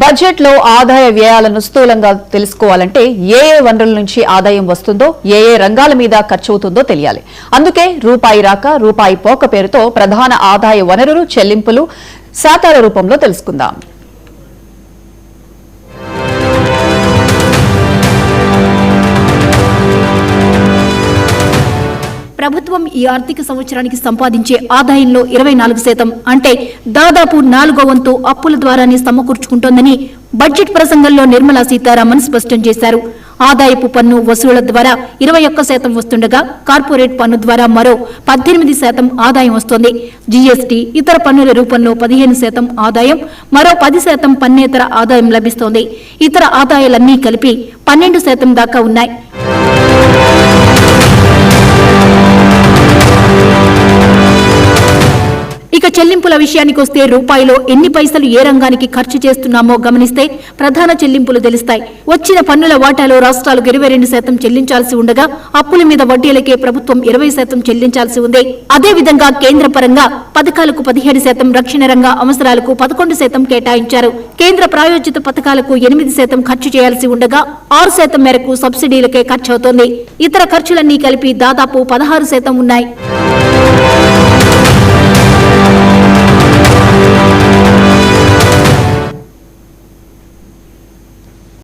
Budget లో ఆదాయ వ్యయాలను స్థూలంగా తెలుసుకోవాలంటే ఏ వనరుల నుంచి ఆదాయం వస్తుందో ఏ రంగాల మీద ఖర్చవుతుందో తెలియాలి. అందుకే రూపాయి రాక రూపాయి పోక పేరుతో ప్రధాన ఆదాయ వనరులు చెల్లింపులు శాతాల రూపంలో తెలుసుకుందాం. ప్రభుత్వం ఈ ఆర్థిక సంవత్సరానికి సంపాదించే ఆదాయంలో 24% అంటే దాదాపు 4వ వంతు అప్పుల ద్వారానే సమకూర్చుకుంటోందని బడ్జెట్ ప్రసంగంలో నిర్మలా సీతారామన్ స్పష్టం చేశారు. ఆదాయపు పన్ను వసూళ్ల ద్వారా 21% వస్తుండగా కార్పొరేట్ పన్ను ద్వారా మరో 18% ఆదాయం వస్తోంది. జీఎస్టీ ఇతర పన్నుల రూపంలో 15% ఆదాయం, మరో 10% పన్నేతర ఆదాయం లభిస్తోంది. ఇతర ఆదాయాలన్నీ కలిపి 12% దాకా ఉన్నాయి. ఇక చెల్లింపుల విషయానికి వస్తే రూపాయిలో ఎన్ని పైసలు ఏ రంగానికి ఖర్చు చేస్తున్నామో గమనిస్తే ప్రధాన చెల్లింపులు తెలుస్తాయి. వచ్చిన పన్నుల వాటాలో రాష్ట్రాలకు 22% చెల్లించాల్సి ఉండగా అప్పుల మీద వడ్డీలకే ప్రభుత్వం 20% చెల్లించాల్సి ఉంది. అదేవిధంగా కేంద్ర పరంగా పథకాలకు 17%, రక్షణ రంగ అవసరాలకు 11% కేటాయించారు. కేంద్ర ప్రాయోజిత పథకాలకు 8% ఖర్చు చేయాల్సి ఉండగా 6% మేరకు సబ్సిడీలకే ఖర్చవుతోంది. ఇతర ఖర్చులన్నీ కలిపి దాదాపు 16% ఉన్నాయి.